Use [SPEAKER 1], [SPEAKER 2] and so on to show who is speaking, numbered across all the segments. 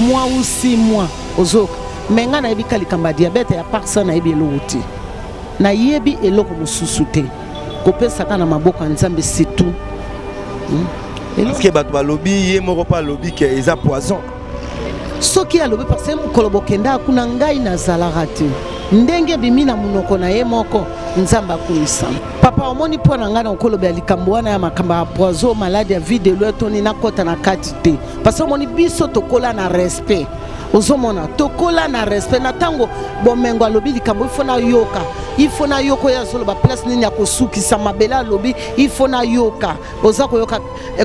[SPEAKER 1] mois ou 6 mois ozoka mais nga na yebi kalikamba diabète ya part ça na yebi eloko na yebi eloko mosusu te kopesaka na maboko nzambe c'est tout.
[SPEAKER 2] Parce que bato balobi ye moko pa lobi ke eza poison.
[SPEAKER 1] Soki alobi parce que mokolo bokenda kuna ngai nazalaka te ndenge bimi na munoko na ye moko nzamba kuisa papa omoni po na ngana okoloba likambo wana ya makamba ya poison malade ya vide lwetoni na kota na kati te parce que omoni biso tokola na respect ozomona tokola na respect na tango bomengo alobi likambo ifo na yoko ya zolo ba place nini ya kosukisa mabela alobi ifo na yoka oza koyoka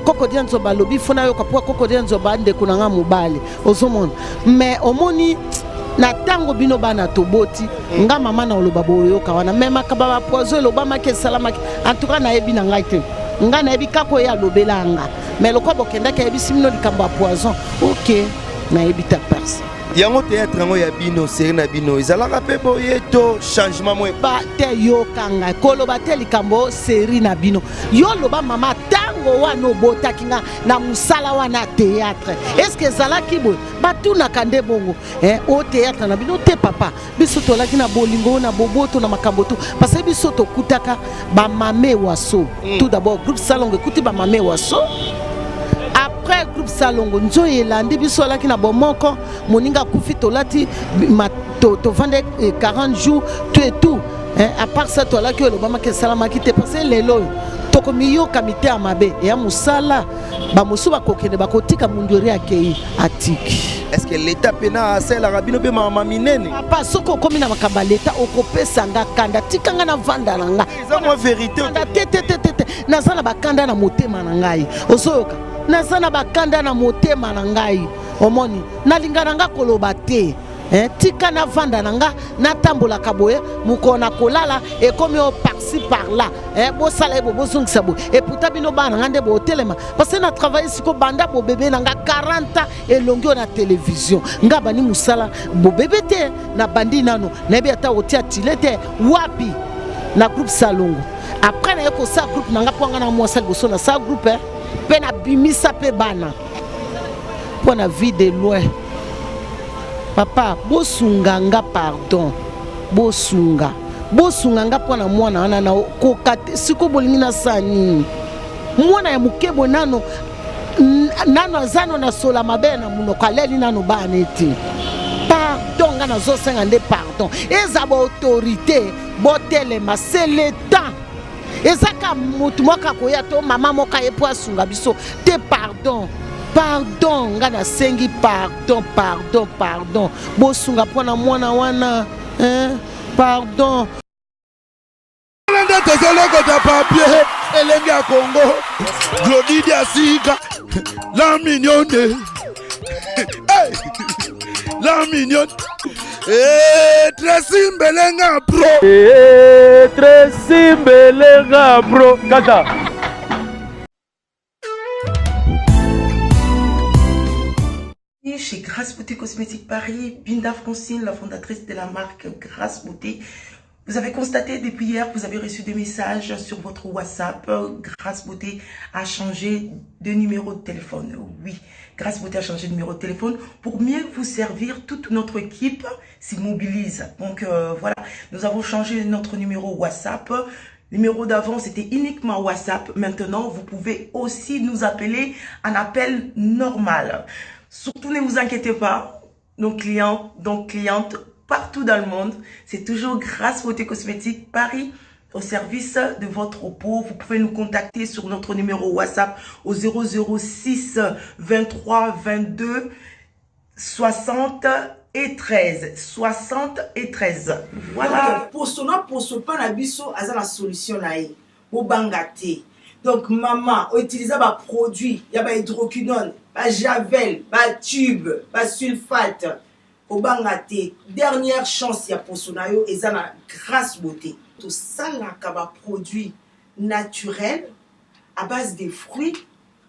[SPEAKER 1] kokodia nzoba alobi ifo na yoka po kokodia nzoba ndeko na nga mobali ozomona mais omoni na tango bino bana toboti nga mama na oloba boyoka wana mema kababa poison loba make salama en tout cas na yebi na ngai te nga na yebi kako ya lobelanga mais lokwa bokenda ka yebi simino likambo ya poison OK na yebi ta personne
[SPEAKER 2] yango théâtre ngo ya bino série na bino ezalaka pe boye to changement mo
[SPEAKER 1] ba te yokanga koloba te likambo série na bino yo loba mama tango wana obotaki nga na musala wana théâtre est-ce que ezalaki boye batuna kande bongo o théâtre na bino te papa biso tolaki na bolingo na boboto na makambo to parce que biso tokutaka ba mame waso tout d'abord groupe salongo ekuti ba mame waso. Après groupe salongo nzo yelandi biso laki na bomoko moninga kufi tolati to vendre 40 jours tout et tout à part ça toi là que le bama ke salama ki te passer lelo toko miyo kamite amabe ya musala ba musu ba kokene ba kotika mundori akei atiki.
[SPEAKER 2] Est-ce que l'état pena a celle rabino pe mama minene
[SPEAKER 1] papa soko komi na makamba l'état okopesa nga kanda tikanga na vanda na nga
[SPEAKER 2] eza mo vérité
[SPEAKER 1] te nazala bakanda na motema na ngai ozoyoka nazana bakanda na motema na ngai omoni nalingana nga koloba te tika na vanda na nga natambola kaboye mukona kolala ekomi o par-ci par-là bo sala bo bozungisa bo et pourtant bino bana ngande bo telema parce que na travailler siko banda bo bébé na nga 40 elongi na télévision nga bani musala bo bébé te na bandi nano na bi ata otia tilete wapi na groupe salongo après na yeko sa groupe na nga poanga na mwasa liboso na sa groupe pe na bimisa pe bana po na vie de loin papa bosunga nga pardon bosunga nga po na mwana wana na kokate siko bolingi na sani mwana ya mukebo nano azano na sola mabe na munoko aleli nano bana ete pardon nga nazosenga nde pardon eza ba autorité botelema c'est le temps ezaka mutu moka koya to mama moka ye po asunga biso te pardon nga na sengi pardon bosunga pona mwana wana pardon
[SPEAKER 3] nda tozoloko ta papier elenge ya Congo Glodidi asika la mignonne la mignonne Tracy Mbelenga bro kata
[SPEAKER 4] chez Grâce Beauté Cosmétique Paris, Binda Francine, la fondatrice de la marque Grâce Beauté. Vous avez constaté depuis hier que vous avez reçu des messages sur votre WhatsApp. Grâce Beauté a changé de numéro de téléphone. Oui, Grâce Beauté a changé de numéro de téléphone pour mieux vous servir. Toute notre équipe s'immobilise. Donc voilà, nous avons changé notre numéro WhatsApp. Numéro d'avant, c'était uniquement WhatsApp. Maintenant, vous pouvez aussi nous appeler en appel normal. Surtout, ne vous inquiétez pas, nos clients, donc clientes, partout dans le monde, c'est toujours Grâce Beauté Cosmétique Paris au service de votre peau. Vous pouvez nous contacter sur notre numéro WhatsApp au 006 23 22 60 et 13. 60 et 13.
[SPEAKER 5] Voilà. Pour ce pas la biso, à la solution là. Au bangate. Donc, maman, utiliser des produits, il y a des hydroquinone, des javel, des tubes, des sulfate. Au bangate, dernière chance, il y a pour sonayo et ça la Grâce Beauté. Tout ça, là, des produits naturels à base de fruits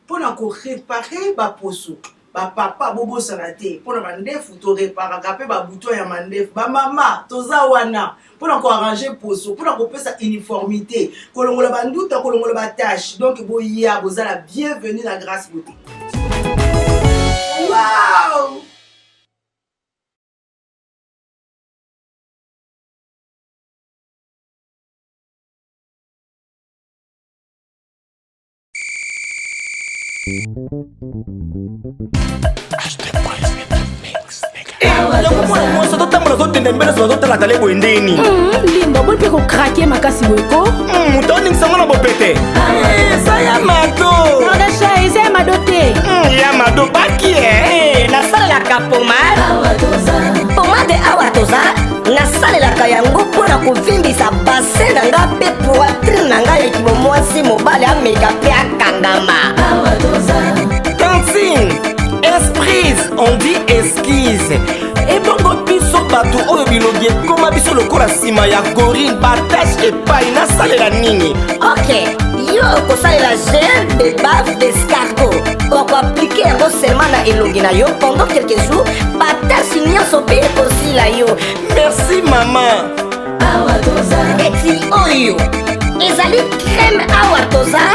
[SPEAKER 5] pour réparer ba poso. Ba papa bobo salate pour la mandef to réparer capé ba bouton ya mandef ba mama toza wana pour encore arranger poso pour encore faire sa uniformité kolongola banduta kolongola ba tâche donc boya bozala bienvenue la Grâce Beauté. Wow!
[SPEAKER 6] Linda, bon peut craquer ma casse boyko.
[SPEAKER 7] Mutoni ngisangana bopete. Saya mato.
[SPEAKER 6] Nodasha ese madote.
[SPEAKER 7] Ya mado baki
[SPEAKER 8] na sala la kapomade. Pomade awatoza. Na sala la kayango pona kuvimbisa bassin na nga pe poitrine na nga ekibo mwasi mobali ameka pe akangama.
[SPEAKER 7] Tantine, esprise, on dit esquisse. Et bongo biso bato oyo bilobi ekoma biso lokola nsima ya gorille batashe epai nasalela nini.
[SPEAKER 8] Ok, yo okosalela gel de bave d'escargot. Okoaplike yango seulement na elongi na yo pendant quelques jours. Batashe nyonso pe ekosila yo.
[SPEAKER 7] Merci mama.
[SPEAKER 8] Eti oyo ezali crème awatoza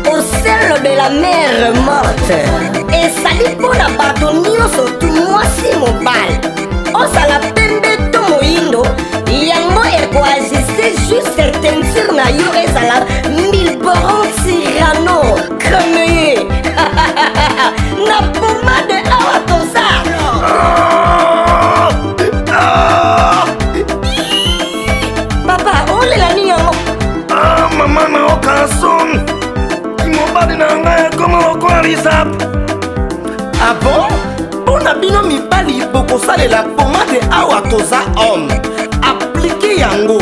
[SPEAKER 8] au sel de la mer morte. Ezali mpona bato nyonso tu mwasi mobali ozala pembe to moyindo yango ekoajuste juste teinture na yo ezala milboron tirano cremeye na pomade awatoza. Papa olela nini yango?
[SPEAKER 7] Mama na okason mobali na ngai ekoma lokola risap. Ah bon? Mpona bino mibali bokosalela pomade awa toza homme. Aplike yango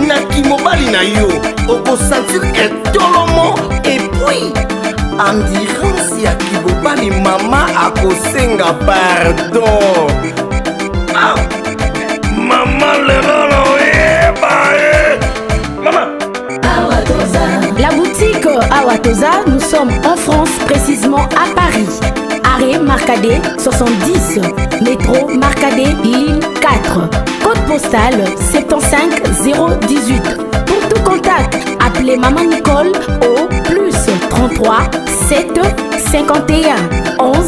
[SPEAKER 7] na kimobali na yo okosentir etolomo epui endurance ya kimobali mama akosenga pardon. Ah, mama lelo loyeba mama.
[SPEAKER 6] La boutique Awatoza, nous sommes en France, précisément à Paris. Arrêt Marcadet 70, métro Marcadet, ligne 4. Code postal 75018. Pour tout contact, appelez Maman Nicole au plus 33 7 51 11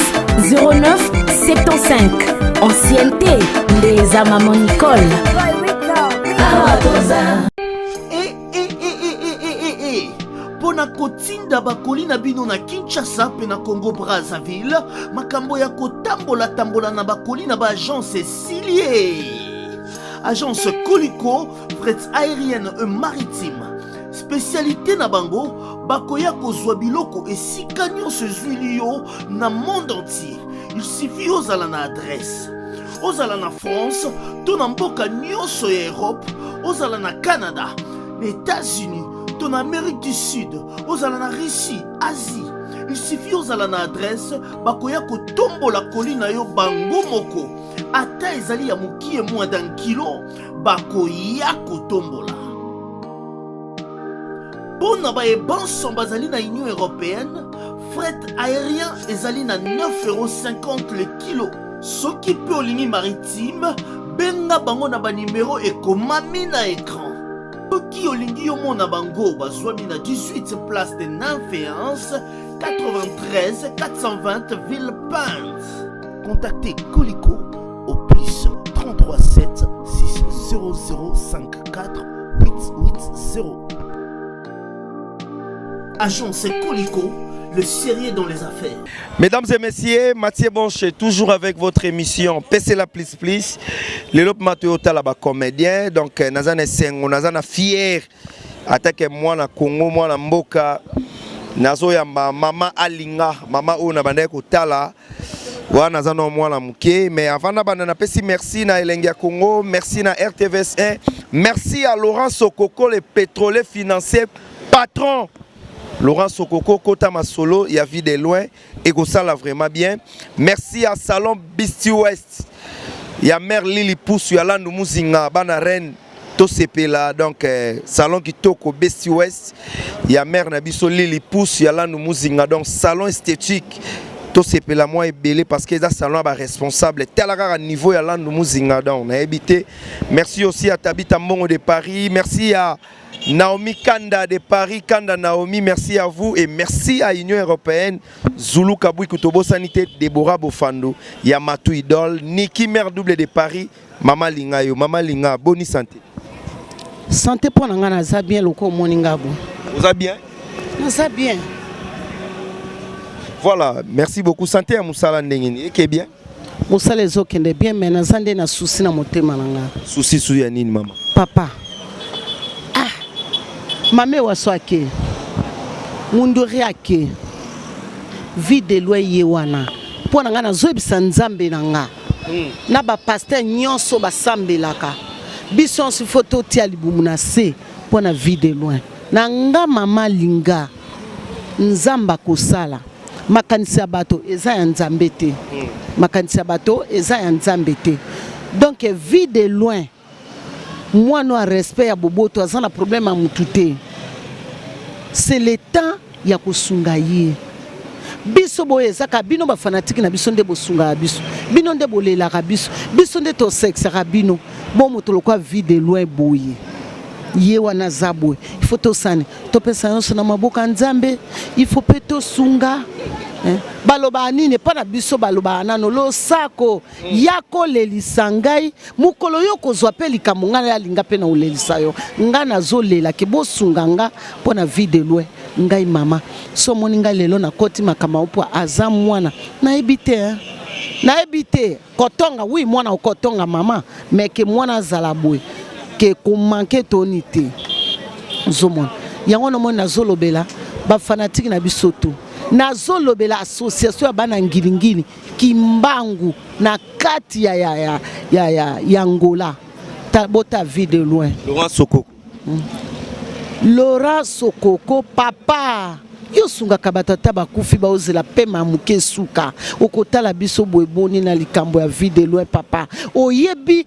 [SPEAKER 6] 09 75. Ancienneté des Maman Nicole.
[SPEAKER 3] Pona kotinda bakoli na bino na Kinshasa pe na Congo Brazzaville makambo ya kotambola na bakoli na ba agence Silier. Agence Colicot, fret aérienne et maritime. Spécialité na bango bakoya kozwa biloko esika nyonso ezwili yo na monde entier. Il suffit ozala na adresse. Ozala na France, to na mboka nyonso ya Europe, ozala na Canada, les États-Unis, en Amérique du Sud, aux ala na Russie, Asie. Il suffit aux ala na adresse, bakoya ko tombo la colline yo bango moko. Ata ezali ya mukie moins d'un kilo, bakoya ko tombo la. Bon na ba e banson bazali na Union Européenne, fret aérien ezali na 9,50 € le kilo. Soki pe olingi maritime, benga bango na ba numéro ekomami na écran. Qui olingi yo mona bango bazwami na 18 place de Nanféance 93 420 Villepinte. Contactez Colicot au plus 33 7 600 54 880. Agence Colicot, le sérieux dans les affaires.
[SPEAKER 2] Mesdames et messieurs, Mathieu Bonche toujours avec votre émission PC la Plus Plus. Le lop Mathieu Talaba comédien, donc nazana sengo, nazana fier. Attaque moi na Congo, moi na Mboka. Nazo yamba mama alinga, mama o na bande ko tala. Wa nazana moi na muke, mais avant na bande na pesi merci na Elengia Congo, merci na RTVS1, merci à Laurent Sokoko le pétrolier financier patron. Laurent Sokoko, Kota Masolo, il y a vu de loin et ça l'a vraiment bien. Merci à Salon Bisti West. Il y a Mère Lili Pousse, il y a Landou Mouzinga, Banaren, Tosepela, donc Salon Kitoko Bisti West. Il y a Mère Nabiso Lili Pousse, il y a Landou Mouzinga, donc Salon esthétique. Tosepela moi est belé parce que ça salon est responsable. Tel à niveau il y a Landou Mouzinga, donc on a habité. Merci aussi à Tabita Mbongo de Paris. Merci à Naomi Kanda de Paris, Kanda Naomi, merci à vous et merci à l'Union Européenne, Zulu Kaboui Kutobo Sanité, Deborah Bofando, Yamatou Idol, Niki Mère Double de Paris, Mama Linga yo, Mama Linga, bonne santé.
[SPEAKER 1] Santé pour nous, ça bien le corps moningabo.
[SPEAKER 2] Vous allez bien?
[SPEAKER 1] Ça bien.
[SPEAKER 2] Voilà, merci beaucoup. Santé à Moussala Ndengeni. Et qui est bien?
[SPEAKER 1] Moussala ezokende bien, mais nazande na souci na motema nanga.
[SPEAKER 2] Souci sous Yanine, maman.
[SPEAKER 1] Papa. Ah. Mame waswake. Mundori ake. Vide loin yewana. Po nanga na zoebisa nzambe nanga. Na ba pasteur nyonso basambelaka. Biso si photo tia libumu na se po na vide loin. Na nga mama linga. Nzamba kosala. Makanisi ya bato eza ya nzambe te. Makanisi ya bato eza ya nzambe te. Donc vie de loin. Moi no respect ya boboto azana problème à mututé. C'est le temps ya kosunga ye. Biso boye ezaka bino ba fanatique na biso nde bosunga biso. Bino nde bolela ka biso. Biso nde to sexe ka bino. Bon moto lokwa vie de loin boye. Ye wana zabwe. Il faut to sane. To pesa yonso na maboka nzambe. Il faut peto sunga. Baloba nini pa na biso baloba nano lo sako yako lelisa ngai mukolo yo kozwa pe likambo ngana ya linga pe na olelisa yo ngana zolela ke bosunga nga po na vie de loin ngai mama so moni ngai lelo na koti makama opo aza mwana na ebite kotonga oui mwana okotonga mama mais ke mwana zala boy ke ko manquer tonité zomona yango no mona zolobela ba fanatique na bisoto na zolobela association ya bana ngilingili kimbangu na kati ya Angola bota vie de loin Laurent Sokoko papa yo sunga kabatata bakufi baozela pema muke suka okotala biso boeboni na likambo ya vie de loin papa oyebi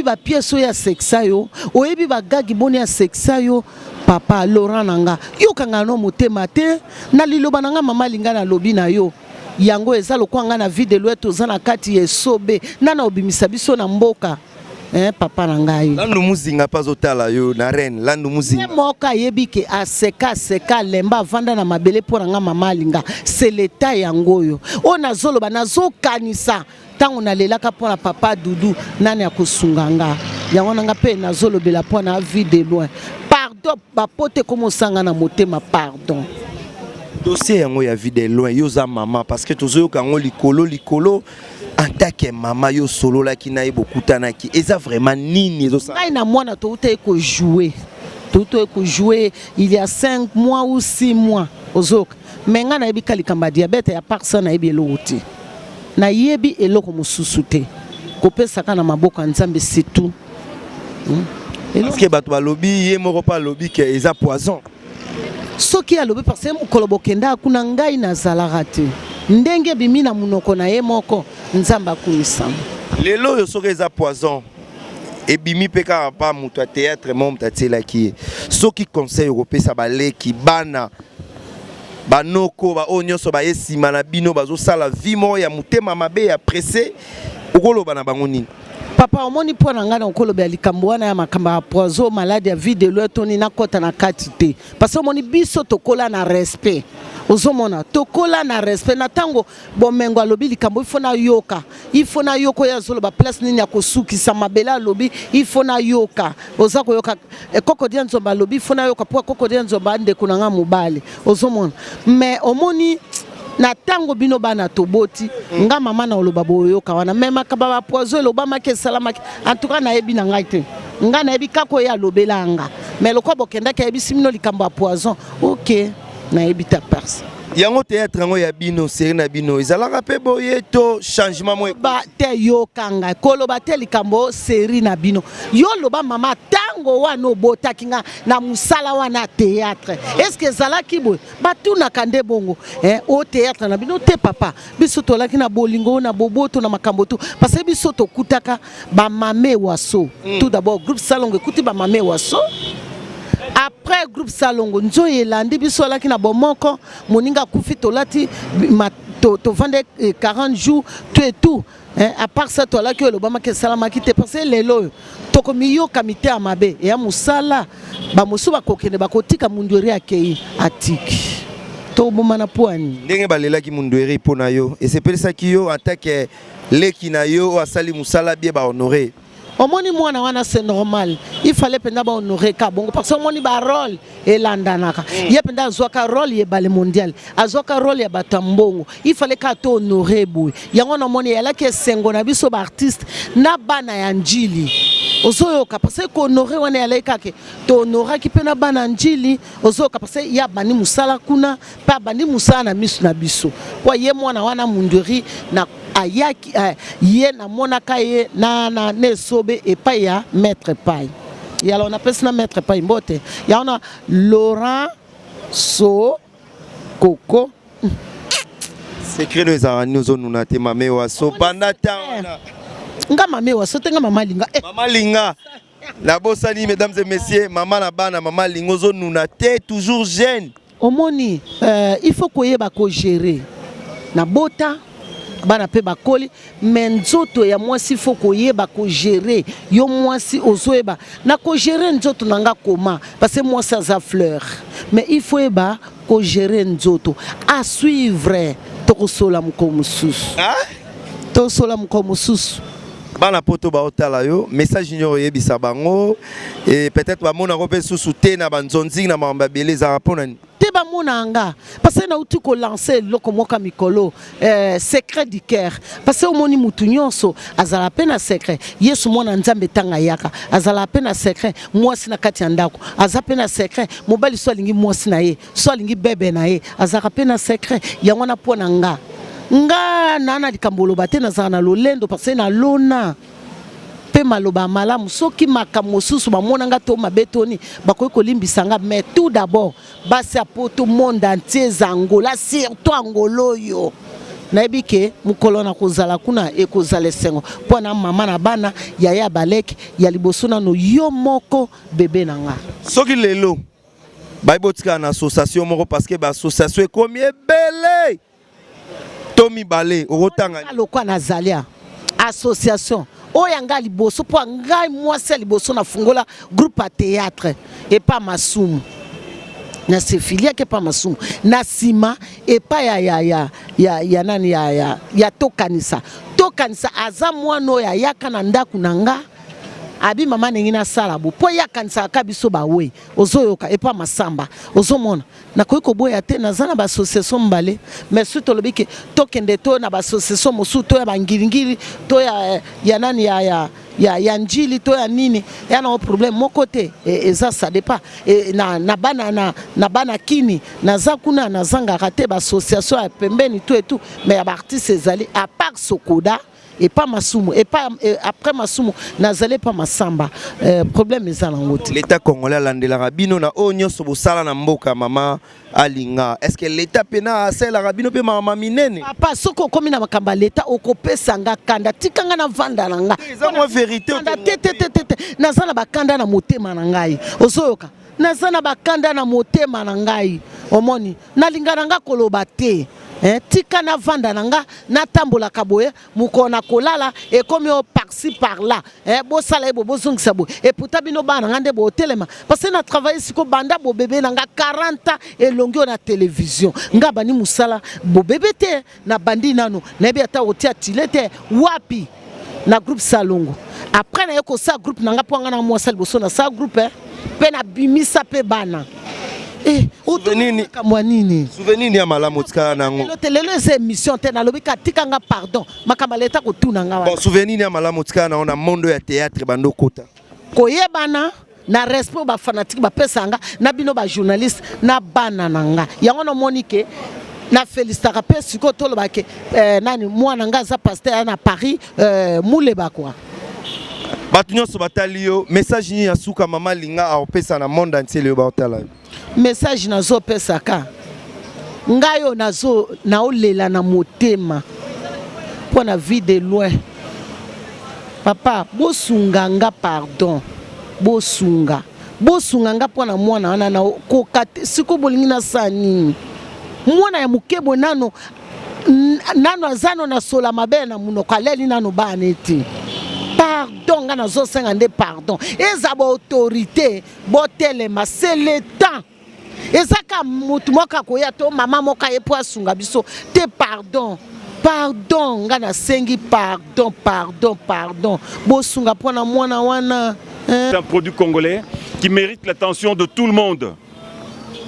[SPEAKER 1] ba pièce ya sexa yo oyebi ba gagi boni ya sexa yo papa Laurent nanga yo kanga no motema te na liloba nanga mama linga na lobi na yo yango eza lokwanga na vie de loin tozana kati yesobe nana obimisa biso na mboka papa nangai
[SPEAKER 2] landu muzinga pazotala yo na reine landu muzinga
[SPEAKER 1] moka yebi ke aseka lemba vanda na mabele pona nga mama linga c'est l'état yango yo ona zoloba nazokanisa tango na lelaka pona papa dudu nani akosunganga yango nanga pe na zolobela pona vie de loin pardon bapote komo sanga na motema pardon
[SPEAKER 2] dossier yango ya vie de loin yo za mama parce que tozo yo kango likolo en tant que maman yo solo la ki na ye bokutana ki eza vraiment nini zo sa
[SPEAKER 1] ngai na mwana to uta ko jouer il y a 5 mois ou 6 mois ozoka mais nga na yebi kalikamba diabète ya personne na yebi eloti na yebi eloko mususu te kopesa kana maboko nzambe c'est tout
[SPEAKER 2] parce que bato balobi ye moko pa lobi ke eza poison
[SPEAKER 1] soki alobi parce que mukolo bokenda kuna ngai na zalaka te ndenge bimina munoko na ye moko nzamba kunisama
[SPEAKER 2] lelo yo soki eza poison ebimi peka pa muto théâtre mom tatela ki soki conseil européen baleki bana banoko ba onyoso ba esima na bino bazo sala vie mo ya mutema mabe ya pressé okoloba na bango nini
[SPEAKER 1] papa omoni po na ngana okoloba likambo wana ya makamba ya poison maladie ya vie de loin toni na kota na kati te parce que omoni biso tokola na respect ozomona tokola na respect na tango bomengo alobi likambo ifo na yoka ya zoloba place nini ya kosukisa mabela alobi ifo na yoka oza koyoka koko dia nzomba alobi ifo na yoka po koko dia nzomba ndeko na nga mobale ozomona mais omoni na tango bino bana toboti nga mama na oloba boyoka wana mema kababa poison loba make salama en tout cas na yebi na ngai te nga na yebi kako ya lobelanga mais lokwa bokenda ka yebi simino likambo ya poison OK na yebi ta personne
[SPEAKER 2] yango théâtre ngo ya bino série na bino ezalaka pe boye to changement mo
[SPEAKER 1] ba te yo kanga koloba te likambo série na bino yo loba mama tango wana obotaki nga na musala wana théâtre est-ce que ezalaki boye batuna kande bongo o théâtre na bino te papa biso tolaki na bolingo na boboto na makambo tu parce que biso tokutaka ba mame waso tout d'abord groupe Salongo ekuti ba mame waso. Après groupe Salongo nzo yelandi biso laki na bomoko moninga kufi tolati to vende 40 jours tout et tout à part ça tola que l'obama ke salama ki te passer lelo toko miyo kamite amabe ya musala ba musu ba kokene ba kotika mundweri akei atiki to bomana poani
[SPEAKER 2] ndenge balela ki mundweri pona yo et c'est pour ça ki yo attaque leki na yo asali musala bien ba honorer
[SPEAKER 1] omoni mwana wana c'est normal il fallait penda ba honorer ka bongo parce que moni ba rôle et landanaka ye penda azwaka rôle ye bale mondial azwaka rôle ya batambongo il fallait ka to honorer boy yango na moni yala ke sengo na biso ba artiste na bana ya njili ozoyoka parce que honorer wana yala kake to honora ki pena bana njili ozoyoka parce que ya bani musala kuna pa bani musala na misu na biso kwa ye mwana wana munduri na ayaki ye na monaka ye na nesobe epai ya maître pai yala on appelle ça maître pai mbote ya on a Laurent So Coco
[SPEAKER 2] secret nous a nous on te mame wa so pendant temps
[SPEAKER 1] nga mame wa so te nga mama linga
[SPEAKER 2] mama linga la bosani mesdames et messieurs maman na bana mama lingo zo nuna te toujours jeune
[SPEAKER 1] omoni il faut koyeba ko gérer na bota bana pe bakoli mais nzoto ya mwasi faut koyeba ko gérer yo mwasi ozoyeba na ko gérer nzoto nanga koma parce que moi ça fleur mais il faut eba ko gérer nzoto à suivre to sola mkomususu to sola mkomususu
[SPEAKER 2] bana poto ba otala yo message nyoro yebisa bango et peut-être ba mona rope susu te na banzonzi na mamba beleza rapona
[SPEAKER 1] te ba mona nga parce que na uti ko lancer lokomoka mikolo secret du cœur parce que omoni mutu nyonso azala pena secret yesu mona nzambe tanga yaka azala pena secret mwasi na kati ya ndako azala pena secret mobali so lingi mwasi na ye so lingi bebe na ye azala pena secret yango na pona nga nana likambolo bate na zana lolendo parce na lona pe maloba malamu soki makambo susu ba mona nga to mabetoni bakoyi kolimbisa nga mais tout d'abord basi apoto monde entier zangola surtout angolo yo nayebi ke mukolo na kozala kuna ekozala sengo pona mama na bana yaya baleki ya liboso nano yo moko bebe na nga
[SPEAKER 2] soki lelo baibotika na association moko parce que ba association combien belé Tommy Balé orotanga
[SPEAKER 1] lokwa na zalia association oyanga liboso po ngai mwasi liboso na fungola groupe à théâtre et pas masumu na sefilia ke pas masumu na sima et pas ya nani ya tokanisa aza mwana ya yaka na ndaku nanga abi mama nengina sala bo po yakanisa kabiso ba we ozoyoka et pas masamba ozomona na koyiko boya te na zana ba association mbale mais surtout lobiki tokende to na ba association mosu to ya bangiringiri to ya nani ya njili to ya nini ya na problème moko te eza ça dépend na bana kini na zakuna na zanga rate ba association ya pembeni to et tout mais ya ba artiste ezali à part Sokoda et pas masumu et pas après masumu nazale pas masamba problème ezala ngote
[SPEAKER 2] l'état congolais landela rabino na onyo so bosala na mboka mama alinga est-ce que l'état pena asela rabino pe mama minene
[SPEAKER 1] papa soko komi na makamba l'état okopesa nga kanda tikanga na vanda na nga
[SPEAKER 2] eza mo vérité
[SPEAKER 1] nazala bakanda na motema na ngai ozoyoka nazala bakanda na motema na ngai omoni nalingana nga koloba te tika na vanda nanga na tambola kaboye mukona kolala et comme yo par-ci par-là bo sala ebo bozongisa bo et pourtant bino bana ngande bo telema parce que na travailler siko banda bo bébé nanga 40 ans et longo na télévision nga bani musala bo bébé te na bandi nano na bi ata otia tilete wapi na groupe Salongo après na yoko sa groupe nanga poanga na mwasali boso na sa groupe pe na bimisa pe bana
[SPEAKER 2] souvenir ya malamu tika nango
[SPEAKER 1] lelo eza émission te na lobi katika nga pardon makamba leta kotuna nga
[SPEAKER 2] bon souvenir ya malamu tika na ona mondo ya théâtre bando kota
[SPEAKER 1] koyebana na respect ba fanatique ba pesanga na bino ba journaliste na bana nanga yango no monike na félicitaka pe siko toloba ke nani mwana nga za pasteur na Paris muleba kwa
[SPEAKER 2] batu nyonso batali yo message ni ya suka mama linga aopesa na monde entier le batala
[SPEAKER 1] message nazo pesaka ngayo nazo naolela na motema pour na vie de loin papa bosunga nga pardon bosunga nga pour na mwana wana na kokate siko bolingi na sani mwana ya mukebo nano azano na sola mabe na munoko aleli nano baneti pardon nga nazo senga nde pardon eza ba autorité botelema c'est le temps ezaka mutu moka koya to mama moka ye po asunga biso te pardon nga na sengi pardon bosunga pona mwana wana
[SPEAKER 9] C'est un produit congolais qui mérite l'attention de tout le monde.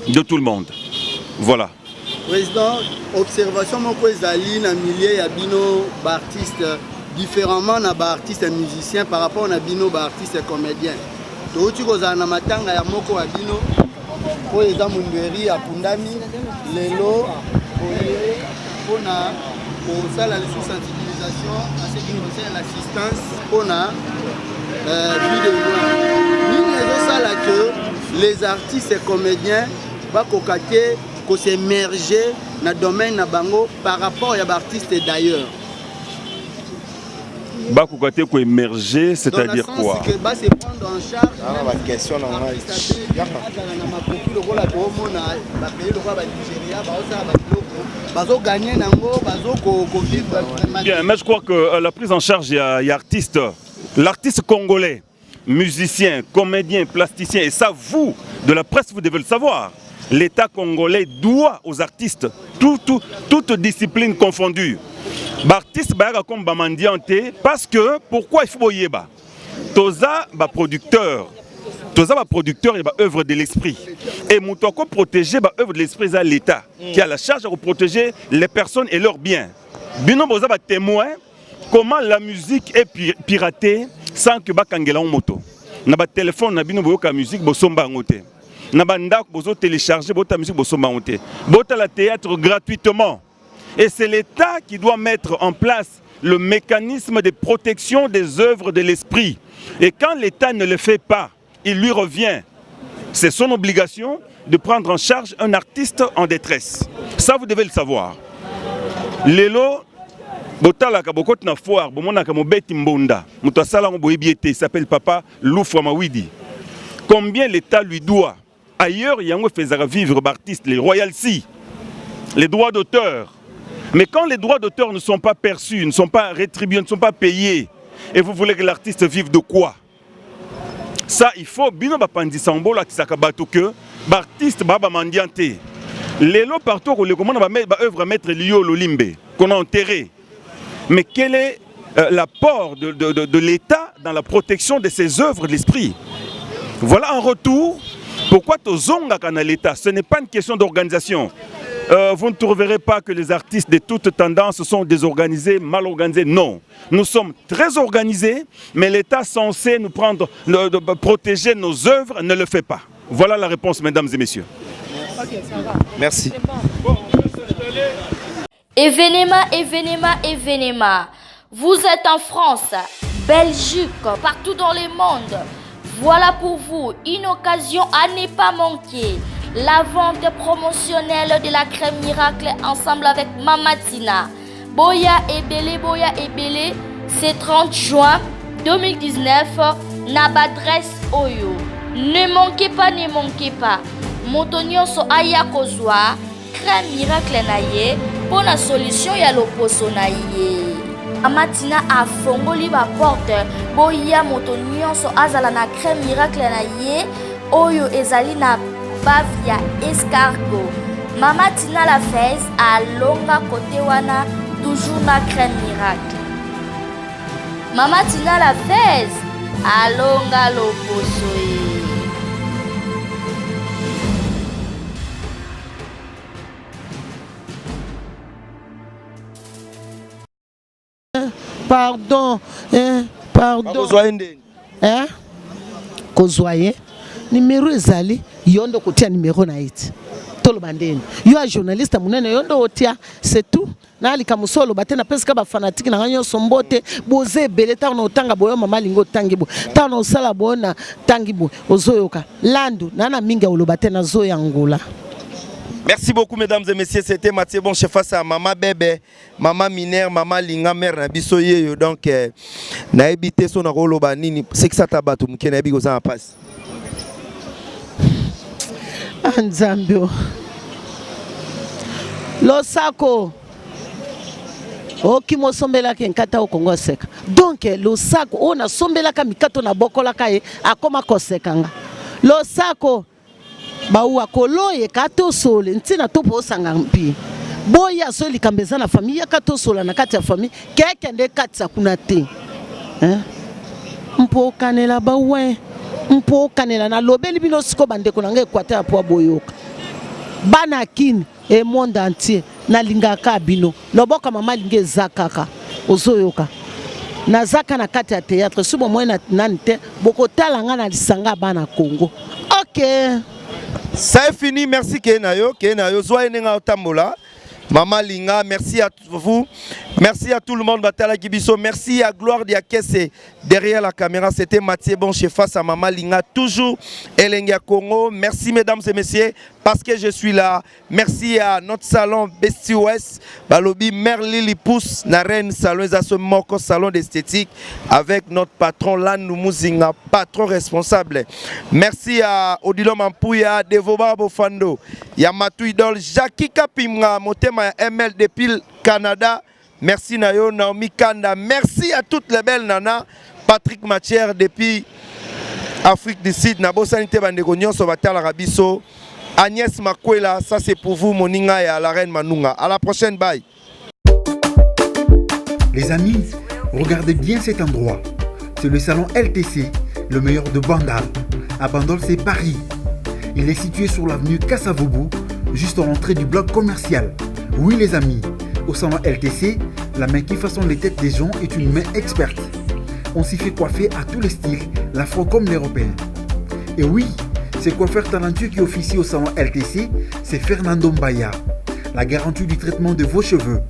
[SPEAKER 9] De tout le monde. Voilà.
[SPEAKER 10] Président, observation moko ezali na milieu ya bino ba artiste différemment na ba artiste musicien par rapport na bino ba artiste comédien. Touti kozala na matanga ya moko ya bino po eza mundweri ya pundami lelo oye pona kosala les sensibilisation à ce qui concerne l'assistance pona vidéo. Nini ezosala que les artistes et comédiens bakokate ko s'émerger na domaine na bango par rapport à l'artiste d'ailleurs.
[SPEAKER 9] Bakokate ko émerger, c'est-à-dire quoi?
[SPEAKER 10] Que ba se prendre en charge.
[SPEAKER 2] Ah, la question là.
[SPEAKER 9] Bien, mais je crois que la prise en charge, il y a artiste, l'artiste congolais, musicien, comédien, plasticien, et ça, vous, de la presse, vous devez le savoir. L'État congolais doit aux artistes, toute discipline confondue. L'artiste comme Bamandiante, parce que, pourquoi il faut yeba? Toza ba producteur et ba œuvre de l'esprit. Et Moutoko protéger ba œuvre de l'esprit c'est l'État qui a la charge de protéger les personnes et leurs biens. Bino boza ba témoin comment la musique est piratée sans que ba kangela on moto. Na ba téléphone na bino boyoka musique bosomba ngote. Na ba ndako bozo télécharger bota musique bosomba ngote. Bota la théâtre gratuitement. Et c'est l'État qui doit mettre en place le mécanisme de protection des œuvres de l'esprit. Et quand l'État ne le fait pas, il lui revient. C'est son obligation de prendre en charge un artiste en détresse. Ça, vous devez le savoir. Lelo, botala ka bokot na foire, bomona ka mobeti mbonda. Muto sala ngo boyebiete, il s'appelle Papa Loufwa Mawidi. Combien l'État lui doit? Ailleurs, il y a un faisait vivre l'artiste, les royalties, les droits d'auteur. Mais quand les droits d'auteur ne sont pas perçus, ne sont pas rétribués, ne sont pas payés, et vous voulez que l'artiste vive de quoi? Ça, il faut bino bapandi sambo la kisaka bato que l'artiste baba mandiante. Lelo partout où le commande va œuvre mettre liyo lolimbe qu'on a enterré. Mais quel est l'apport de l'État dans la protection de ces œuvres de l'esprit? Voilà un retour. Pourquoi tozonga kana l'État? Ce n'est pas une question d'organisation. Vous ne trouverez pas que les artistes de toutes tendances sont désorganisés, mal organisés. Non. Nous sommes très organisés, mais l'État censé nous prendre, protéger nos œuvres ne le fait pas. Voilà la réponse, mesdames et messieurs.
[SPEAKER 2] Okay, ça va. Merci.
[SPEAKER 11] Événement. Vous êtes en France, Belgique, partout dans le monde. Voilà pour vous une occasion à ne pas manquer. La vente promotionnelle de la crème miracle ensemble avec Mamatina. Boya Ebele, c'est 30 juin 2019, Nabadresse Oyo. Ne manquez pas. Motonio so aya kozwa crème miracle naye pour la solution ya loposo naye. Mamatina a fongoli ba porte. Boya motonio so azala na crème miracle naye. Oyo ezali na Bavia escargot. Mamatina la fesse à longa côté wana toujours na crème miracle. Mamatina la fesse à longa loposo.
[SPEAKER 1] Pardon. Kozwaye. Numéro ezali yondo kotia numéro na iti tolo bandeni yo a journaliste munene yondo otia c'est tout na alika musolo batena peska ba fanatique na nganyo sombote boze bele ta na otanga boyo mama lingo tangibo ta na osala bona tangibo ozoyoka landu nana minga olobatena zo yangola.
[SPEAKER 2] Merci beaucoup mesdames et messieurs, c'était Mathieu Bon chef face à Maman Bébé, Maman Minère, Maman Linga mère na biso yeyo donc na ebité so na roloba nini c'est que ça tabatu mukena ebi goza passe.
[SPEAKER 1] Anzambio Losako Okimo sombela ke nkata okongo seka. Donc Losako ona sombela ka mikato na bokola ka e akoma kosekanga. Losako Bawa koloye kato sole ntina topo osanga mpi. Boya soli kambeza na famille kato sola na kati ya famille keke nde katsa kuna te. Mpo kanela bawe mpo kanela na lobeli bino siko bandeko na ngai Équateur po boyoka bana kini et monde entier na lingaka bino loboka mama linge zakaka ozoyoka na zaka na kati ya théâtre subo moyen na nte boko talanga na lisanga bana Congo. OK,
[SPEAKER 2] ça est fini. Merci Kenayo zoye nenga otambola Mama Linga, merci à vous. Merci à tout le monde. Batala Kibiso. Merci à Gloire Diakese derrière la caméra. C'était Mathieu Bonche face à Mama Linga. Toujours Elenga Congo. Merci mesdames et messieurs parce que je suis là. Merci à notre salon Besti West. Balobi Merli Lipous. Naren Salon Moko salon d'esthétique avec notre patron Lanou Mouzinga, patron responsable. Merci à Odilo Mampouya, Devoba Bofando, Yamatou Idol, Jackie Kapimga, Motema ML depuis Canada. Merci Nayo, Naomi Kanda. Merci à toutes les belles nanas. Patrick Mathier depuis Afrique du Sud. Nabo Sanité Bandegonion, Sobatal Arabiso. Agnès Makwela, ça c'est pour vous, Moninga et à la reine Manunga. À la prochaine, bye.
[SPEAKER 12] Les amis, regardez bien cet endroit. C'est le salon LTC, le meilleur de Bandal. À Bandal, c'est Paris. Il est situé sur l'avenue Kassavoubou, juste à l'entrée du bloc commercial. Oui les amis, au salon LTC, la main qui façonne les têtes des gens est une main experte. On s'y fait coiffer à tous les styles, l'afro comme l'européen. Et oui, ce coiffeur talentueux qui officie au salon LTC, c'est Fernando Mbaya, la garantie du traitement de vos cheveux.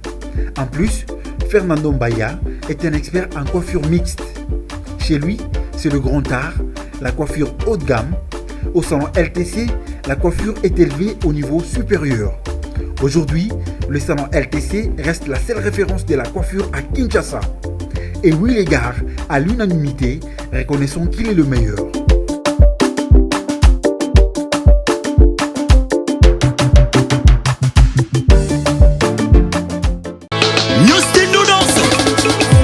[SPEAKER 12] En plus, Fernando Mbaya est un expert en coiffure mixte. Chez lui, c'est le grand art, la coiffure haut de gamme. Au salon LTC, la coiffure est élevée au niveau supérieur. Aujourd'hui, le salon LTC reste la seule référence de la coiffure à Kinshasa. Et oui les gars, à l'unanimité, reconnaissons qu'il est le meilleur.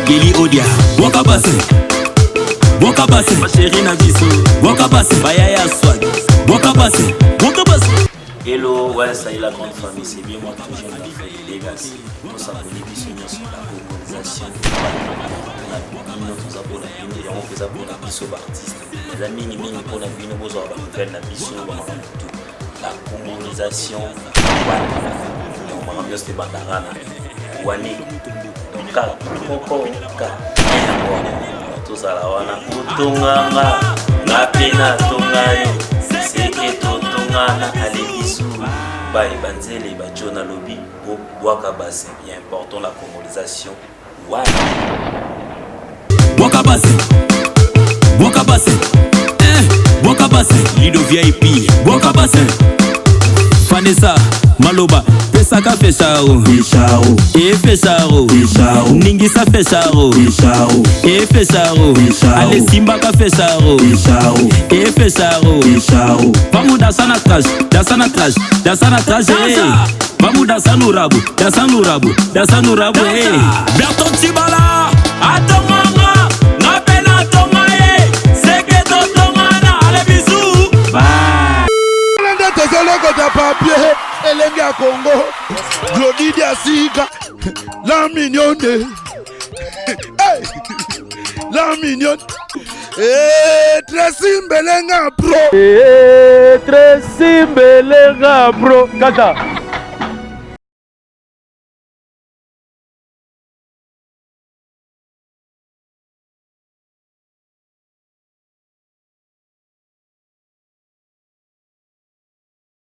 [SPEAKER 13] Geli Odia, Wakabase, Wakabase, Macherina Biso, Wakabase, Bayaya Swag, Wakabase, Wakabase.
[SPEAKER 14] Hello, ouais, ça y est la grande famille, c'est bien moi toujours la famille Legacy. Nous sommes sur la organisation. Nous avons les amis, nous pour la vie, nous avons la colonisation. Il est important la colonisation.
[SPEAKER 13] Wakabase, Wakabase, Wakabase, Lido VIP, Wakabase, Vanessa, Maloba, Pesaka Fecharo, Fecharo, Ningisa Fecharo, Fecharo, Ale Simbaka Fecharo, Fecharo, vamos dançar na traje, vamos dançar no rabo, Berton Tibala, Atomanga, na pena tomae, Seketo Tomana, allez bisous, bye.
[SPEAKER 15] Désolé que t'as papier, Elengi à Congo, Glody Diasika, la mignonne, la mignonne, Tracy Mbelenga Pro,
[SPEAKER 16] Tracy Mbelenga Pro, Kata.